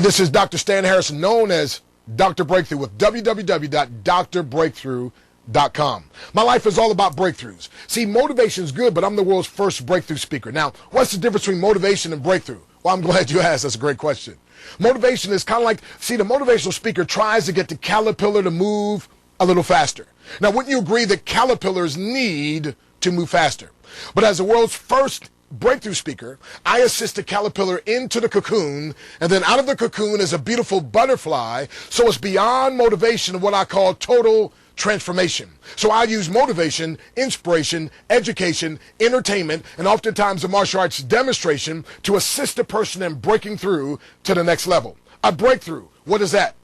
This is Dr. Stan Harrison, known as Dr. Breakthrough, with www.drbreakthrough.com. My life is all about breakthroughs. See, motivation is good, but I'm the world's first breakthrough speaker. Now, what's the difference between motivation and breakthrough? Well, I'm glad you asked. That's a great question. Motivation is kind of like, see, the motivational speaker tries to get the caterpillar to move a little faster. Now, wouldn't you agree that caterpillars need to move faster? But as the world's first breakthrough speaker, I assist the caterpillar into the cocoon, and then out of the cocoon is a beautiful butterfly. So it's beyond motivation of what I call total transformation. So I use motivation, inspiration, education, entertainment, and oftentimes a martial arts demonstration to assist a person in breaking through to the next level. A breakthrough, what is that?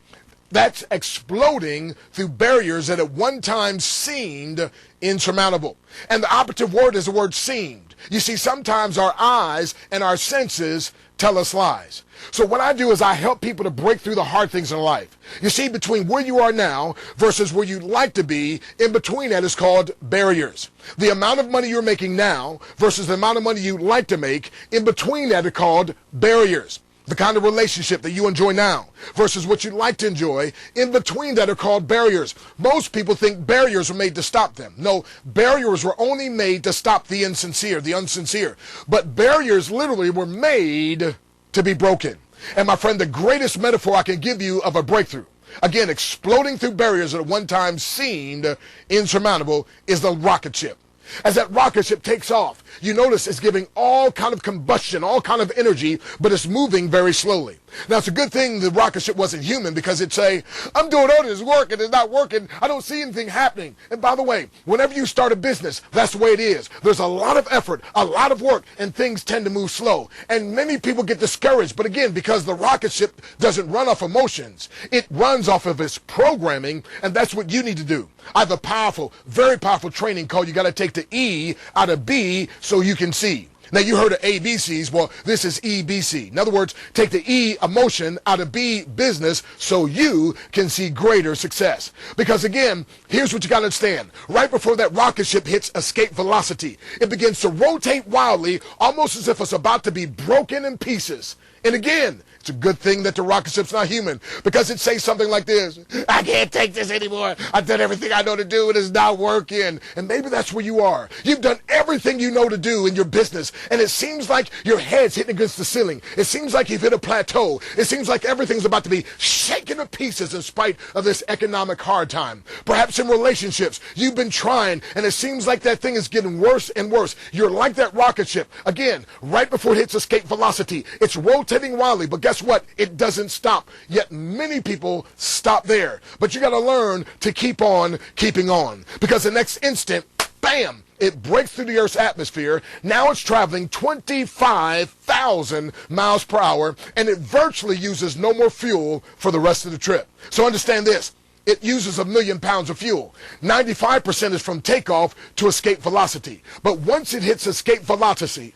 That's exploding through barriers that at one time seemed insurmountable. And the operative word is the word seemed. You see, sometimes our eyes and our senses tell us lies. So what I do is I help people to break through the hard things in life. You see, between where you are now versus where you'd like to be, in between that is called barriers. The amount of money you're making now versus the amount of money you'd like to make, in between that are called barriers. The kind of relationship that you enjoy now versus what you'd like to enjoy, in between that are called barriers. Most people think barriers were made to stop them. No, barriers were only made to stop the insincere, the unsincere. But barriers literally were made to be broken. And my friend, the greatest metaphor I can give you of a breakthrough, again, exploding through barriers that at one time seemed insurmountable, is the rocket ship. As that rocket ship takes off, you notice it's giving all kind of combustion, all kind of energy, but it's moving very slowly. Now, it's a good thing the rocket ship wasn't human, because it'd say, I'm doing all this work and it's not working. I don't see anything happening. And by the way, whenever you start a business, that's the way it is. There's a lot of effort, a lot of work, and things tend to move slow. And many people get discouraged. But again, because the rocket ship doesn't run off emotions, it runs off of its programming, and that's what you need to do. I have a powerful, very powerful training called You Got to Take the E out of B so you can see. Now, you heard of ABCs. Well, this is EBC. In other words, take the E, emotion, out of B, business, so you can see greater success. Because again, here's what you got to understand. Right before that rocket ship hits escape velocity, it begins to rotate wildly, almost as if it's about to be broken in pieces. And again, it's a good thing that the rocket ship's not human, because it says something like this: I can't take this anymore. I've done everything I know to do. It is not working. And maybe that's where you are. You've done everything you know to do in your business, and it seems like your head's hitting against the ceiling. It seems like you've hit a plateau. It seems like everything's about to be shaken to pieces in spite of this economic hard time. Perhaps in relationships, you've been trying, and it seems like that thing is getting worse and worse. You're like that rocket ship. Again, right before it hits escape velocity, it's rotating wildly, but guess what? It doesn't stop. Yet many people stop there. But you got to learn to keep on keeping on, because the next instant, bam, it breaks through the Earth's atmosphere. Now it's traveling 25,000 miles per hour, and it virtually uses no more fuel for the rest of the trip. So understand this. It uses 1 million pounds of fuel. 95% is from takeoff to escape velocity. But once it hits escape velocity,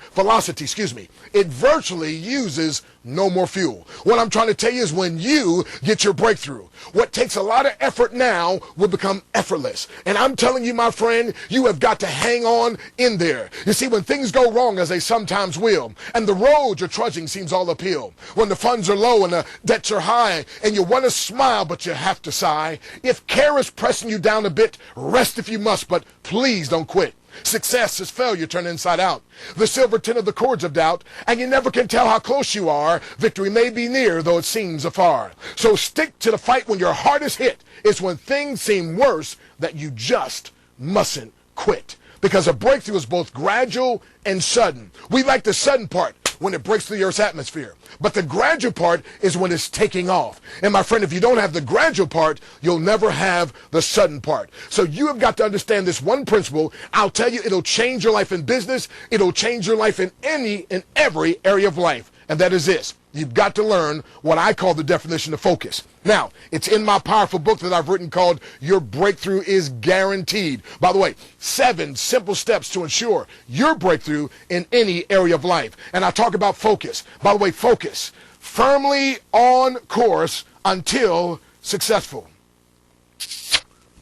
it virtually uses no more fuel. What I'm trying to tell you is, when you get your breakthrough, what takes a lot of effort now will become effortless. And I'm telling you, my friend, you have got to hang on in there. You see, when things go wrong, as they sometimes will, and the road you're trudging seems all uphill, when the funds are low and the debts are high, and you want to smile but you have to sigh, if care is pressing you down a bit, rest if you must, but please don't quit. Success is failure turned inside out. The silver tin of the cords of doubt, and you never can tell how close you are. Victory may be near, though it seems afar. So stick to the fight when your heart is hit. It's when things seem worse that you just mustn't quit. Because a breakthrough is both gradual and sudden. We like the sudden part, when it breaks through the Earth's atmosphere. But the gradual part is when it's taking off. And my friend, if you don't have the gradual part, you'll never have the sudden part. So you have got to understand this one principle. I'll tell you, it'll change your life in business. It'll change your life in any and every area of life. And that is this: you've got to learn what I call the definition of focus. Now, it's in my powerful book that I've written called Your Breakthrough is Guaranteed. By the way, 7 simple steps to ensure your breakthrough in any area of life. And I talk about focus. By the way, focus. Firmly on course until successful.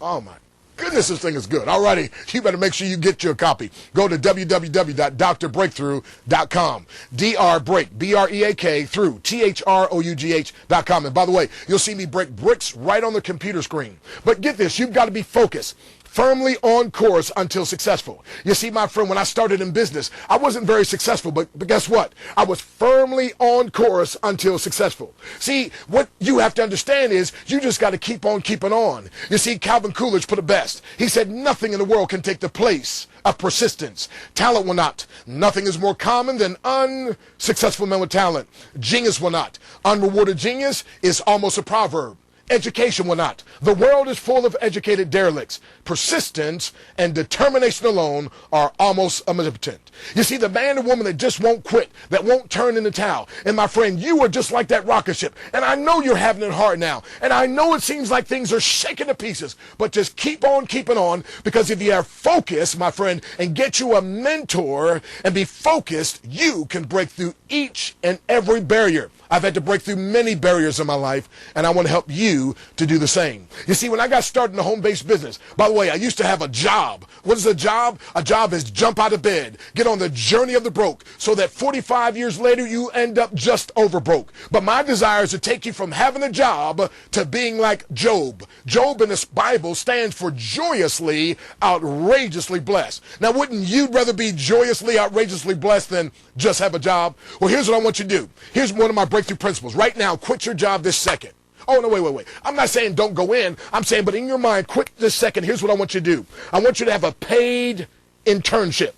Oh my Goodness, this thing is good. All righty. You better make sure you get your copy. Go to www.drbreakthrough.com. Break, B-R-E-A-K, through, T-H-R-O-U-G-H.com. And by the way, you'll see me break bricks right on the computer screen. But get this, you've got to be focused. Firmly on course until successful. You see, my friend, when I started in business, I wasn't very successful, but guess what? I was firmly on course until successful. See, what you have to understand is you just got to keep on keeping on. You see, Calvin Coolidge put it best. He said, nothing in the world can take the place of persistence. Talent will not. Nothing is more common than unsuccessful men with talent. Genius will not. Unrewarded genius is almost a proverb. Education will not. The world is full of educated derelicts. Persistence and determination alone are almost omnipotent. You see, the man and woman that just won't quit, that won't turn in the towel. And my friend, you are just like that rocket ship. And I know you're having it hard now. And I know it seems like things are shaking to pieces. But just keep on keeping on, because if you have focus, my friend, and get you a mentor and be focused, you can break through each and every barrier. I've had to break through many barriers in my life, and I want to help you to do the same. You see, when I got started in the home-based business, by the way, I used to have a job. What is a job? A job is jump out of bed, get on the journey of the broke, so that 45 years later, you end up just over broke. But my desire is to take you from having a job to being like Job. Job in this Bible stands for joyously, outrageously blessed. Now, wouldn't you rather be joyously, outrageously blessed than just have a job? Well, here's what I want you to do. Here's one of my breakthrough principles. Right now, quit your job this second. Oh, no, wait. I'm not saying don't go in. I'm saying, but in your mind, quit this second. Here's what I want you to do. I want you to have a paid internship.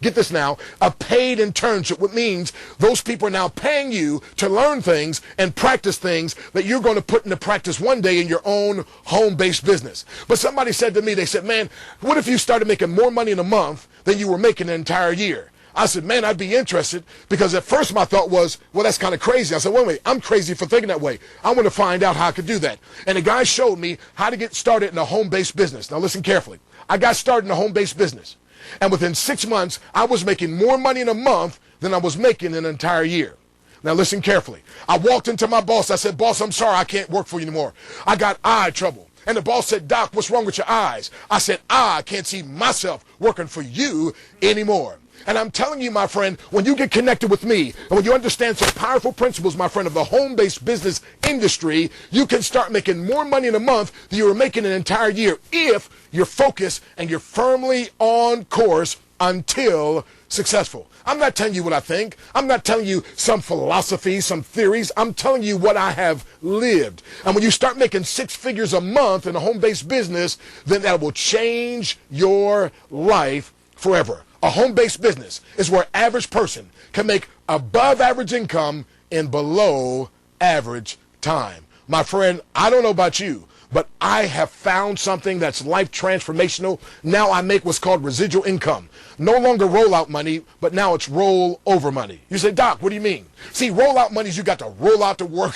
Get this now, a paid internship, which means those people are now paying you to learn things and practice things that you're going to put into practice one day in your own home-based business. But somebody said to me, they said, man, what if you started making more money in a month than you were making an entire year? I said, man, I'd be interested, because at first my thought was, well, that's kind of crazy. I said, wait, I'm crazy for thinking that way. I want to find out how I could do that. And the guy showed me how to get started in a home-based business. Now listen carefully. I got started in a home-based business. And within 6 months, I was making more money in a month than I was making in an entire year. Now listen carefully. I walked into my boss. I said, boss, I'm sorry, I can't work for you anymore. I got eye trouble. And the boss said, Doc, what's wrong with your eyes? I said, I can't see myself working for you anymore. And I'm telling you, my friend, when you get connected with me, and when you understand some powerful principles, my friend, of the home-based business industry, you can start making more money in a month than you were making an entire year if you're focused and you're firmly on course until successful. I'm not telling you what I think. I'm not telling you some philosophy, some theories. I'm telling you what I have lived. And when you start making 6 figures a month in a home-based business, then that will change your life forever. A home-based business is where average person can make above average income in below average time. My friend, I don't know about you, but I have found something that's life transformational. Now I make what's called residual income. No longer rollout money, but now it's roll over money. You say, Doc, what do you mean? See, rollout money is you got to roll out to work,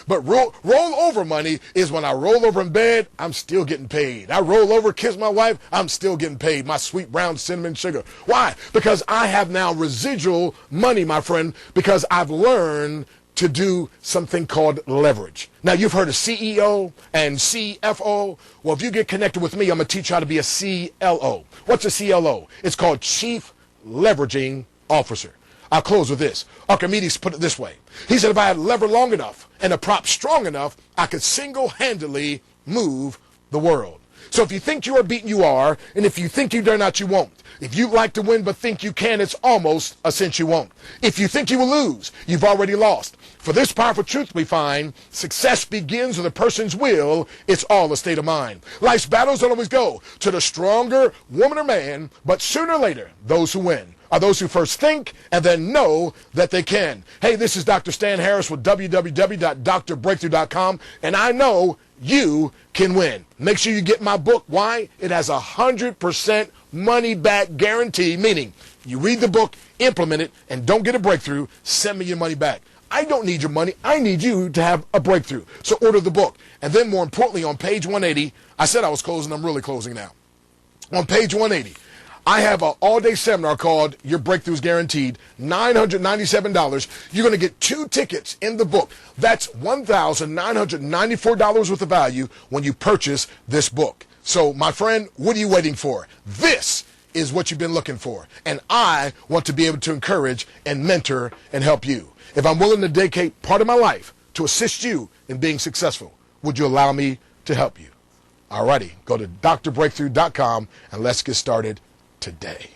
but roll over money is when I roll over in bed, I'm still getting paid. I roll over, kiss my wife, I'm still getting paid. My sweet brown cinnamon sugar. Why? Because I have now residual money, my friend, because I've learned to do something called leverage. Now, you've heard of CEO and CFO. Well, if you get connected with me, I'm going to teach you how to be a CLO. What's a CLO? It's called Chief Leveraging Officer. I'll close with this. Archimedes put it this way. He said, if I had a lever long enough and a prop strong enough, I could single-handedly move the world. So if you think you are beaten, you are. And if you think you dare not, you won't. If you like to win but think you can, it's almost a cinch you won't. If you think you will lose, you've already lost. For this powerful truth we find, success begins with a person's will. It's all a state of mind. Life's battles don't always go to the stronger woman or man, but sooner or later, those who win are those who first think and then know that they can. Hey, this is Dr. Stan Harris with www.drbreakthrough.com, and I know you can win. Make sure you get my book. Why? It has 100% money back guarantee, meaning you read the book, implement it, and don't get a breakthrough, send me your money back. I don't need your money. I need you to have a breakthrough. So order the book. And then more importantly, on page 180, I said I was closing. I'm really closing now. On page 180, I have an all-day seminar called Your Breakthroughs Guaranteed, $997. You're going to get 2 tickets in the book. That's $1,994 worth of value when you purchase this book. So, my friend, what are you waiting for? This is what you've been looking for. And I want to be able to encourage and mentor and help you. If I'm willing to dedicate part of my life to assist you in being successful, would you allow me to help you? Alrighty, go to drbreakthrough.com and let's get started today.